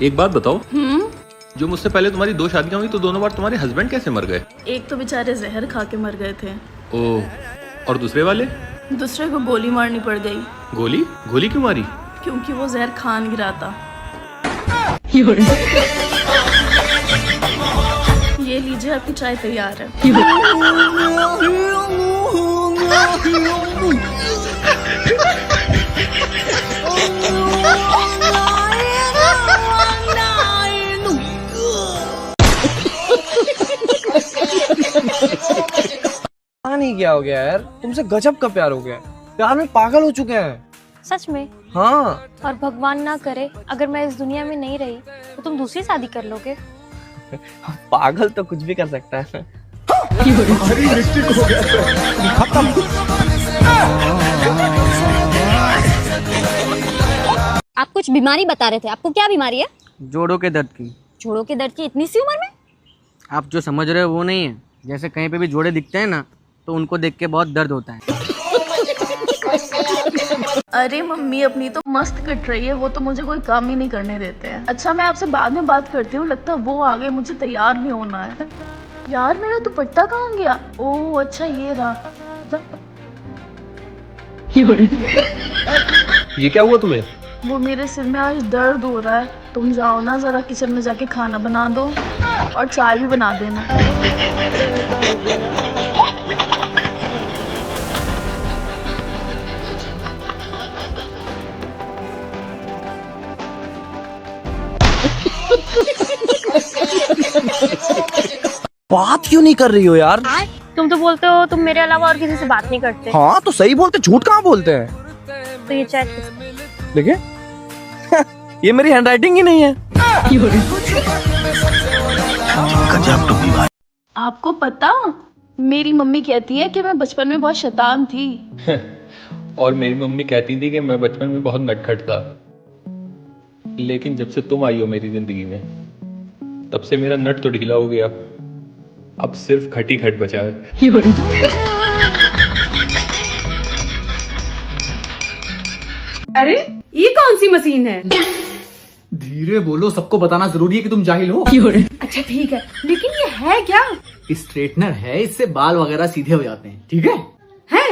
एक बात बताओ, जो मुझसे पहले तुम्हारी 2 शादियां हुई तो दोनों बार तुम्हारे हस्बैंड कैसे मर गए? एक तो बेचारे जहर खा के मर गए थे, ओह, और दूसरे वाले? दूसरे को गोली मारनी पड़ गई गोली? गोली क्यों मारी? क्योंकि वो जहर खान गिरा था। ये लीजिए, आपकी चाय तैयार है। पता नहीं क्या हो गया यार, तुमसे गजब का प्यार हो गया। प्यार में पागल हो चुके हैं। सच में? हाँ। और भगवान ना करे अगर मैं इस दुनिया में नहीं रही तो तुम दूसरी शादी कर लोगे? पागल तो कुछ भी कर सकता है। आप कुछ बीमारी बता रहे थे, आपको क्या बीमारी है? जोड़ों के दर्द की। जोड़ों के दर्द की इतनी सी उम्र में? आप जो समझ रहे हो वो नहीं है। जैसे कहीं पे भी जोड़े दिखते हैं ना, तो उनको देख के बहुत दर्द होता है। अरे मम्मी अपनी तो मस्त कट रही है, वो तो मुझे कोई काम ही नहीं करने देते हैं। अच्छा मैं आपसे बाद में बात करती हूँ, लगता है वो आ गए, मुझे तैयार भी होना है। यार मेरा दुपट्टा कहाँ गया? ओह अच्छा ये रहा। ये क्या हुआ तुम्हें? वो मेरे सिर में आज दर्द हो रहा है। तुम जाओ ना जरा किचन में जाके खाना बना दो और चाय भी बना देना। बात क्यों नहीं कर रही हो यार? तुम तो बोलते हो तुम मेरे अलावा और किसी से बात नहीं करते। हाँ तो सही बोलते, झूठ कहाँ बोलते हैं। तो ये चाय किसकी? देखिए ये मेरी हैंडराइटिंग ही नहीं है। आपको पता, मेरी मम्मी कहती है कि मैं बचपन में बहुत शैतान थी। और मेरी मम्मी कहती थी कि मैं बचपन में बहुत नटखट था, लेकिन जब से तुम आई हो मेरी जिंदगी में, तब से मेरा नट तो ढीला हो गया। अब सिर्फ खटी खट बचा है। अरे ये कौन सी मशीन है? धीरे बोलो, सबको बताना जरूरी है कि तुम जाहिल हो। अच्छा ठीक है, लेकिन ये है क्या? स्ट्रेटनर है, इससे बाल वगैरह सीधे हो जाते हैं। ठीक है? है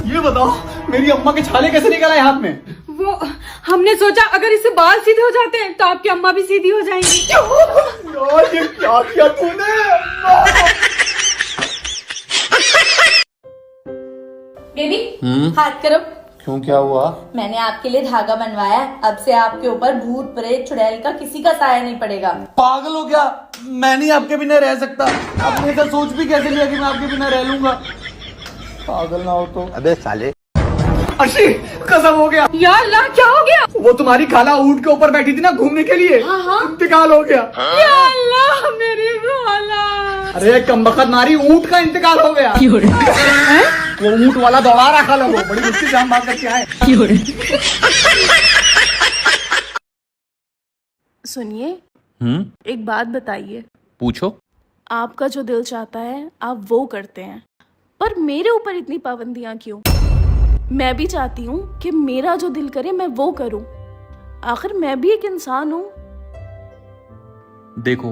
ये बताओ मेरी अम्मा के छाले कैसे निकल आए हाथ में? वो हमने सोचा अगर इससे बाल सीधे हो जाते हैं तो आपकी अम्मा भी सीधी हो जाएंगी। यार ये क्या किया तूने? बेबी हाथ करो। क्यों, क्या हुआ? मैंने आपके लिए धागा बनवाया है। अब से आपके ऊपर भूत प्रेत चुड़ैल का किसी का साया नहीं पड़ेगा। पागल हो गया? मैं नहीं आपके बिना रह सकता। आपने ऐसा सोच भी कैसे लिया कि मैं आपके बिना रह लूंगा? पागल ना हो तो। अबे साले, अर्शी कसम हो गया। या अल्लाह क्या हो गया? वो तुम्हारी खाला ऊंट के ऊपर बैठी थी ना घूमने के लिए, इंतकाल हो गया। या अल्लाह मेरी खाला। अरे कमबख्त नारी, ऊंट का इंतकाल हो गया। वो ऊंट वाला दौड़ा रहा खाला, वो बड़ी मुश्किल से हम बात करके आए। सुनिए, एक बात बताइए। पूछो। आपका जो दिल चाहता है आप वो करते हैं, पर मेरे ऊपर इतनी पाबंदियां क्यों? मैं भी चाहती हूँ कि मेरा जो दिल करे मैं वो करूँ। आखिर मैं भी एक इंसान हूँ। देखो,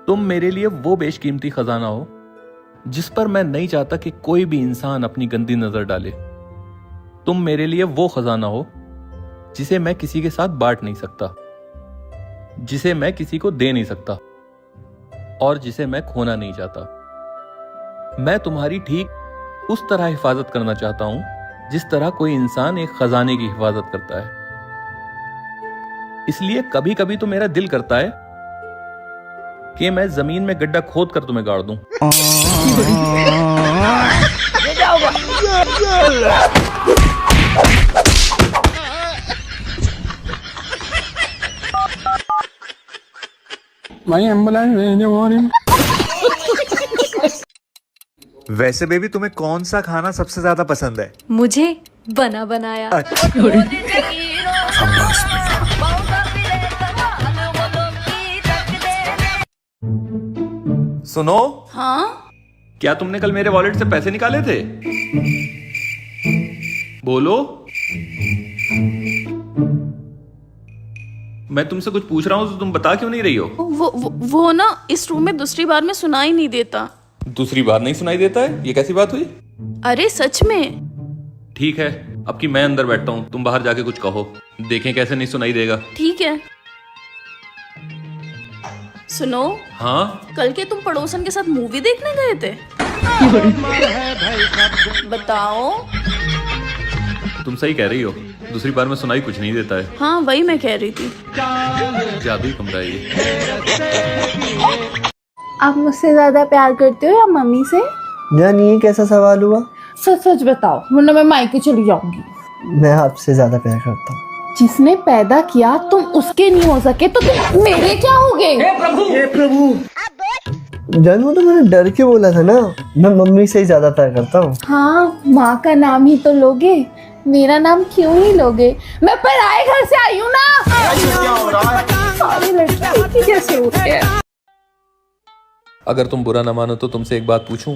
तुम मेरे लिए वो बेशकीमती खजाना हो जिस पर मैं नहीं चाहता कि कोई भी इंसान अपनी गंदी नजर डाले। तुम मेरे लिए वो खजाना हो जिसे मैं किसी के साथ बांट नहीं सकता, जिसे मैं किसी को दे नहीं सकता और जिसे मैं खोना नहीं चाहता। मैं तुम्हारी ठीक उस तरह हिफाजत करना चाहता हूं जिस तरह कोई इंसान एक खजाने की हिफाजत करता है। इसलिए कभी कभी तो मेरा दिल करता है कि मैं जमीन में गड्ढा खोद कर तुम्हें गाड़ दूं। वैसे बेबी तुम्हें कौन सा खाना सबसे ज्यादा पसंद है? मुझे बना बनाया। सुनो। हाँ क्या तुमने कल मेरे वॉलेट से पैसे निकाले थे? बोलो। मैं तुमसे कुछ पूछ रहा हूँ तो तुम बता क्यों नहीं रही हो? वो ना इस रूम में दूसरी बार में सुनाई नहीं देता। दूसरी बार नहीं सुनाई देता है? ये कैसी बात हुई? अरे सच में। ठीक है, अब की मैं अंदर बैठता हूँ, तुम बाहर जाके कुछ कहो, देखें कैसे नहीं सुनाई देगा। ठीक है। सुनो, हाँ कल के तुम पड़ोसन के साथ मूवी देखने गए थे? बताओ। तुम सही कह रही हो, दूसरी बार में सुनाई कुछ नहीं देता है। हाँ वही मैं कह रही थी। जादुई कमरा है ये। आप मुझसे ज्यादा प्यार करते हो या मम्मी से? जान, ये कैसा सवाल हुआ? सच सच बताओ, वरना मैं मायके चली जाऊंगी। मैं आपसे ज्यादा प्यार करता हूँ। जिसने पैदा किया तुम उसके नहीं हो सके तो तुम मेरे क्या होगे? हे प्रभु! जान, वो तो मैंने डर के बोला था ना, मैं मम्मी से ही ज्यादा प्यार करता हूँ। हाँ, माँ का नाम ही तो लोगे, मेरा नाम क्यों ही लोगे? मैं पराए घर से आई हूँ ना। सारी लड़की कैसे होती है? अगर तुम बुरा ना मानो तो तुमसे एक बात पूछूं?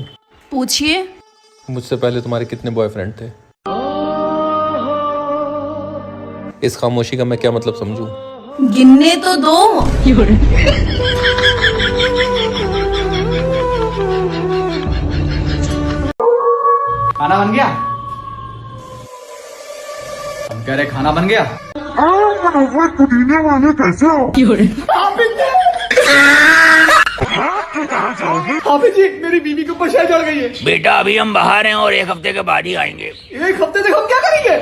पूछिए। मुझसे पहले तुम्हारे कितने बॉयफ्रेंड थे? इस खामोशी का मैं क्या मतलब समझूं? गिनने तो दो। खाना बन गया? हम कह रहे खाना बन गया। हाफिज जी, मेरी बीवी के ऊपर शहर चढ़ गई है। बेटा अभी हम बाहर हैं और 1 हफ्ते के बाद ही आएंगे। 1 हफ्ते तक हम क्या करेंगे?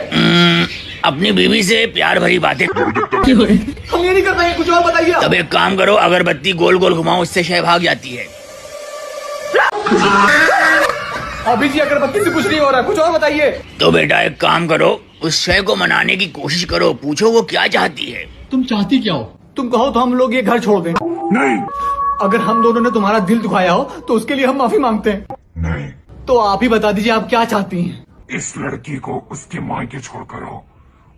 अपनी बीवी से प्यार भरी बातें। हम ये नहीं कर पाएंगे, कुछ और बताइए। तब एक काम करो, अगरबत्ती गोल गोल घुमाओ, उससे शय भाग जाती है। हाफिज जी, अगरबत्ती से कुछ नहीं हो रहा, कुछ और बताइए। तो बेटा एक काम करो, उस शय को मनाने की कोशिश करो, पूछो वो क्या चाहती है। तुम चाहती क्या हो? तुम कहो तो हम लोग ये घर छोड़ दें। नहीं। अगर हम दोनों ने तुम्हारा दिल दुखाया हो तो उसके लिए हम माफी मांगते हैं। नहीं। तो आप ही बता दीजिए, आप क्या चाहती हैं? इस लड़की को उसके मायके छोड़ कर आओ,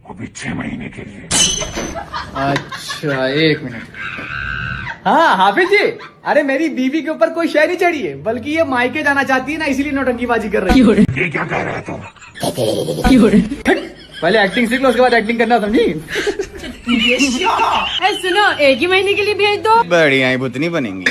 वो भी 6 महीने के लिए। अच्छा, 1 मिनट। हाँ हाफिज जी, अरे मेरी बीवी के ऊपर कोई शय नहीं चढ़ी है, बल्कि ये मायके जाना चाहती है ना, इसीलिए नौटंकीबाजी कर रही है। ये क्या कह रहे तुम? पहले एक्टिंग सीख लो, उसके बाद एक्टिंग करना, समझी? सुनो, 1 ही महीने के लिए भेज दो। बढ़िया ही भुतनी बनेंगी।